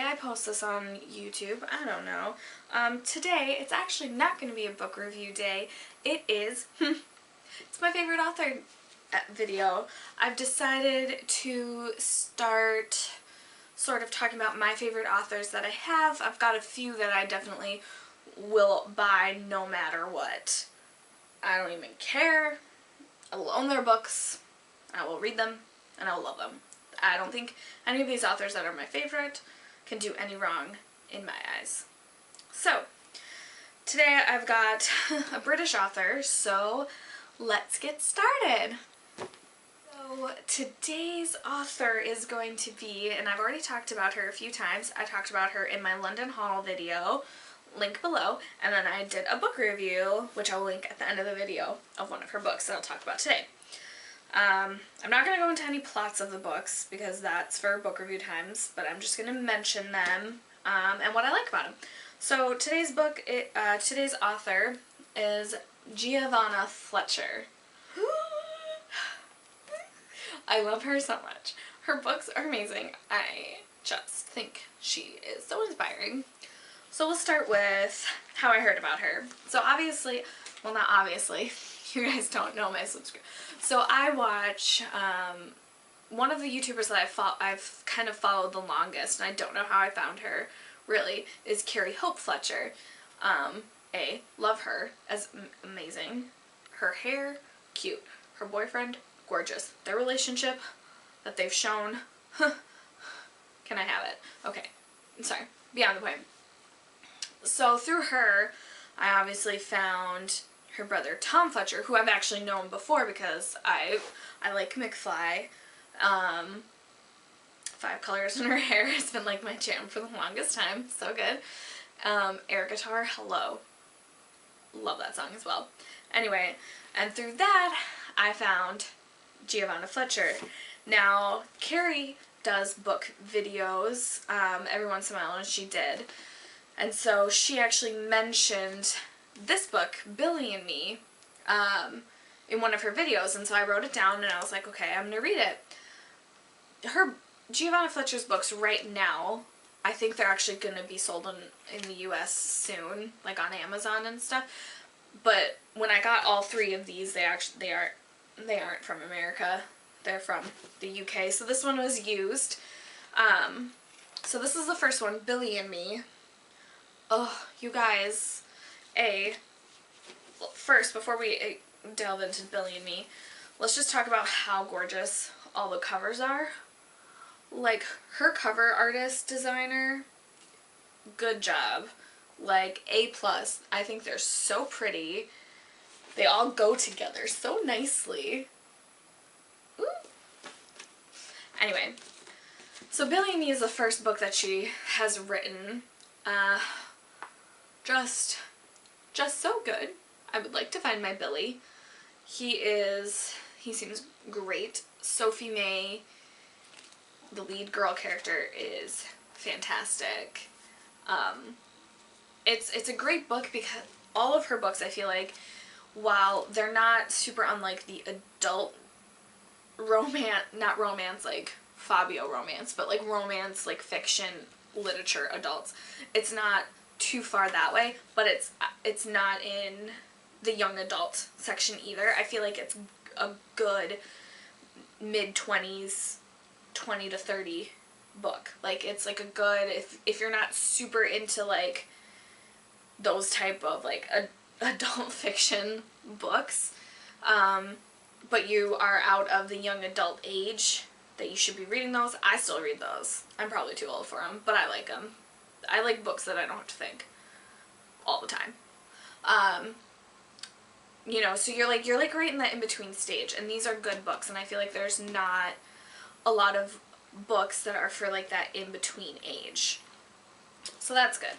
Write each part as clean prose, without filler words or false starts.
I post this on YouTube. I don't know. Today, it's actually not going to be a book review day. It is, it's my favorite author video. I've decided to start sort of talking about my favorite authors that I have. I've got a few that I definitely will buy no matter what. I don't even care. I will own their books. I will read them, and I will love them. I don't think any of these authors that are my favorite can do any wrong in my eyes. So, today I've got a British author, so let's get started. So, today's author is going to be, and I've already talked about her a few times. I talked about her in my London haul video, link below, and then I did a book review, which I'll link at the end of the video, of one of her books that I'll talk about today. I'm not going to go into any plots of the books because that's for book review times, but I'm just going to mention them and what I like about them. So today's today's author is Giovanna Fletcher. I love her so much. Her books are amazing. I just think she is so inspiring. So we'll start with how I heard about her. So obviously, well not obviously, you guys don't know my subscribe. So I watch one of the YouTubers that I've kind of followed the longest, and I don't know how I found her, really, is Carrie Hope Fletcher. Love her, as amazing. Her hair, cute. Her boyfriend, gorgeous. Their relationship that they've shown, can I have it? Okay, I'm sorry, beyond the point. So through her, I obviously found her brother Tom Fletcher, who I've actually known before because I like McFly. 5 Colors in Her Hair has been like my jam for the longest time. So good. Air Guitar, hello. Love that song as well. Anyway, and through that I found Giovanna Fletcher. Now, Carrie does book videos every once in a while, and she did. And so she actually mentioned this book, Billy and Me, in one of her videos, and so I wrote it down and I was like, okay, I'm gonna read it. Giovanna Fletcher's books right now, I think they're actually gonna be sold in the US soon, like on Amazon and stuff. But when I got all 3 of these, they aren't from America. They're from the UK. So this one was used. So this is the first one, Billy and Me. Oh, you guys. First, before we delve into Billy and Me, let's just talk about how gorgeous all the covers are. Like, her cover artist designer, good job. Like, A+. I think they're so pretty. They all go together so nicely. Ooh. Anyway, so Billy and Me is the first book that she has written. Just so good. I would like to find my Billy. He seems great. Sophie May, the lead girl character, is fantastic. It's a great book because all of her books, I feel like, while they're not super unlike the adult romance, not romance like Fabio romance, but like romance, like fiction, literature, adults, it's not too far that way, but it's not in the young adult section either. I feel like it's a good mid-20s, 20 to 30 book. Like, it's like a good, if you're not super into like those type of like adult fiction books, but you are out of the young adult age, that you should be reading those. I still read those. I'm probably too old for them, but I like them. I like books that I don't have to think all the time. You know, so you're like right in that in-between stage, and these are good books, and I feel like there's not a lot of books that are for like that in-between age. So that's good.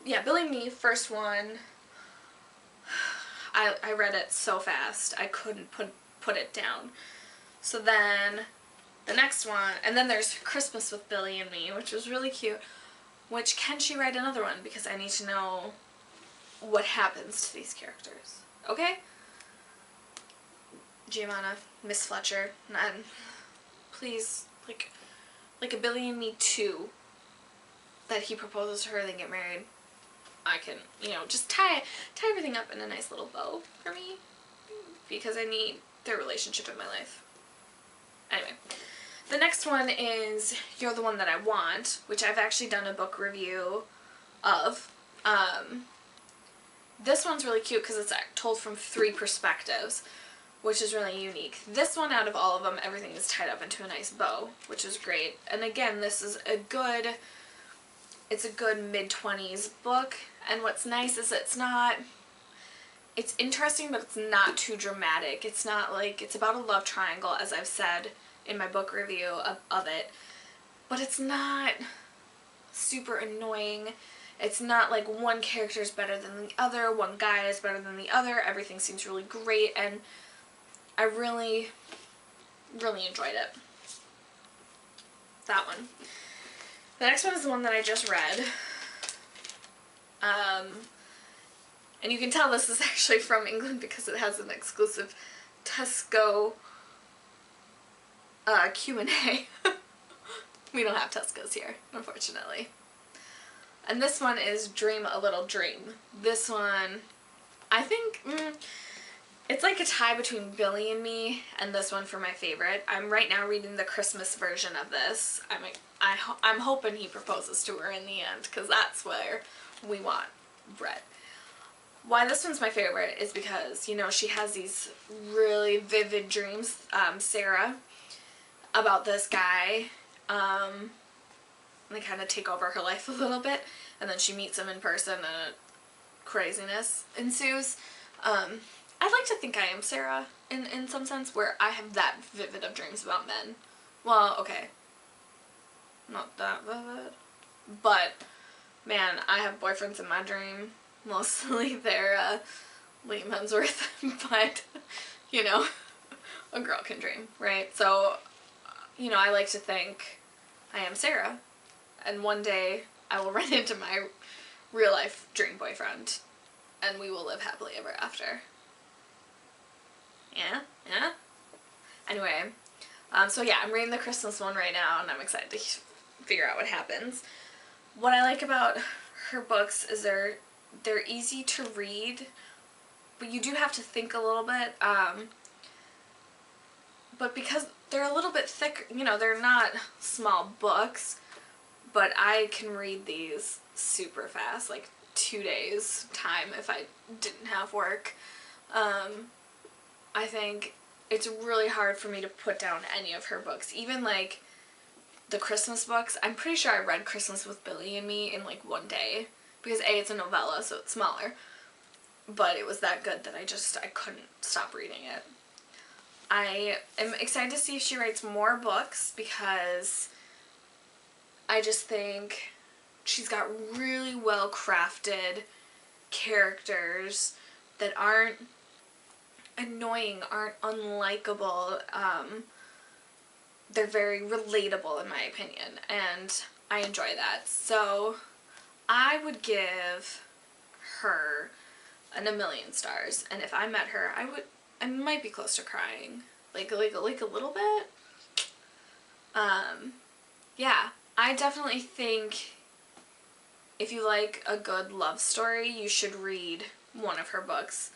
Yeah, Billy and Me, first one, I read it so fast, I couldn't put it down. So then the next one, and then there's Christmas with Billy and Me, which was really cute. Which, can she write another one? Because I need to know what happens to these characters. Okay? Giovanna, Miss Fletcher, and please, like like a Billy and Me 2, that he proposes to her, they get married, I can, you know, just tie everything up in a nice little bow for me, because I need their relationship in my life. Anyway, the next one is You're the One That I Want, which I've actually done a book review of. This one's really cute because it's told from 3 perspectives, which is really unique. This one, out of all of them, everything is tied up into a nice bow, which is great. And again, this is a good mid-20s book, and what's nice is it's interesting, but it's not too dramatic. It's not like, it's about a love triangle, as I've said in my book review of it, but it's not super annoying. It's not like one character is better than the other, one guy is better than the other. Everything seems really great, and I really, really enjoyed it. That one. The next one is the one that I just read. And you can tell this is actually from England because it has an exclusive Tesco Q&A. We don't have Tesco's here, unfortunately. And this one is Dream a Little Dream. This one, I think, it's like a tie between Billy and Me and this one for my favorite. I'm right now reading the Christmas version of this. I'm hoping he proposes to her in the end, because that's where we want Brett. Why this one's my favorite is because, you know, she has these really vivid dreams, Sarah, about this guy. They kind of take over her life a little bit, and then she meets him in person and craziness ensues. I'd like to think I am Sarah in some sense, where I have that vivid of dreams about men. Well, okay, not that vivid, but man, I have boyfriends in my dream. Mostly they're Liam Hemsworth, but you know, a girl can dream, right? So, you know, I like to think I am Sarah, and one day I will run into my real life dream boyfriend, and we will live happily ever after. Yeah? Yeah? Anyway, so yeah, I'm reading the Christmas one right now, and I'm excited to figure out what happens. What I like about her books is they're easy to read, but you do have to think a little bit, but because they're a little bit thick, you know, they're not small books, but I can read these super fast, like 2 days time if I didn't have work. I think it's really hard for me to put down any of her books, even like the Christmas books. I'm pretty sure I read Christmas with Billy and Me in like 1 day, because A, it's a novella, so it's smaller, but it was that good that I couldn't stop reading it. I am excited to see if she writes more books, because I just think she's got really well crafted characters that aren't annoying, aren't unlikable. They're very relatable in my opinion, and I enjoy that. So I would give her a million stars, and if I met her, I might be close to crying, like a little bit. Yeah, I definitely think if you like a good love story, you should read one of her books,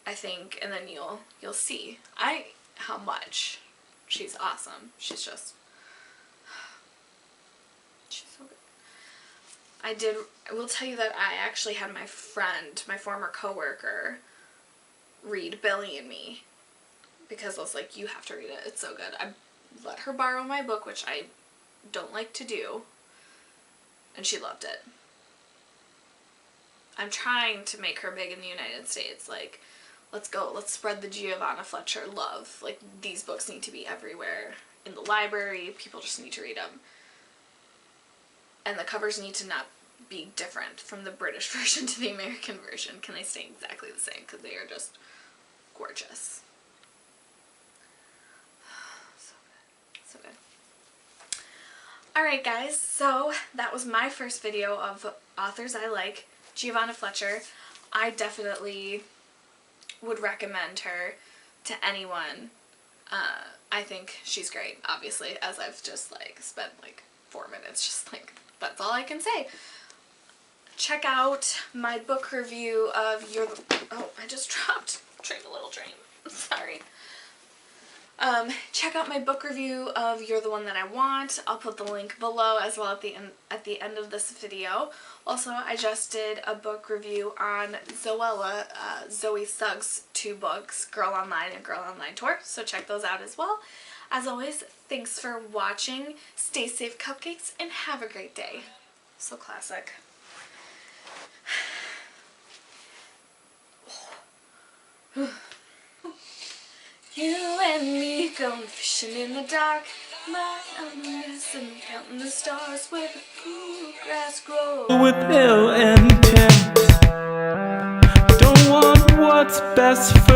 I think, and then you'll see how much she's awesome. She's so good. I will tell you that I actually had my friend, my former coworker, read Billy and Me, because I was like, you have to read it, it's so good. I let her borrow my book, which I don't like to do, and she loved it. I'm trying to make her big in the United States, like, let's go, let's spread the Giovanna Fletcher love. Like, these books need to be everywhere, in the library, people just need to read them. And the covers need to not be different from the British version to the American version. Can they stay exactly the same? Because they are just gorgeous. So good. So good. Alright guys, so that was my first video of authors I like. Giovanna Fletcher. I definitely would recommend her to anyone I think she's great, obviously, as I've just like spent like 4 minutes, just like, that's all I can say. Check out my book review of oh, I just dropped Train a Little Train. Sorry. Check out my book review of You're the One That I Want. I'll put the link below as well at the end of this video. Also, I just did a book review on Zoella, Zoe Suggs' 2 books, Girl Online and Girl Online Tour, so check those out as well. As always, thanks for watching. Stay safe, cupcakes, and have a great day. So classic. You and me going fishing in the dark, lying on the mess and counting the stars where the cool grass grows. With ill intent, don't want what's best for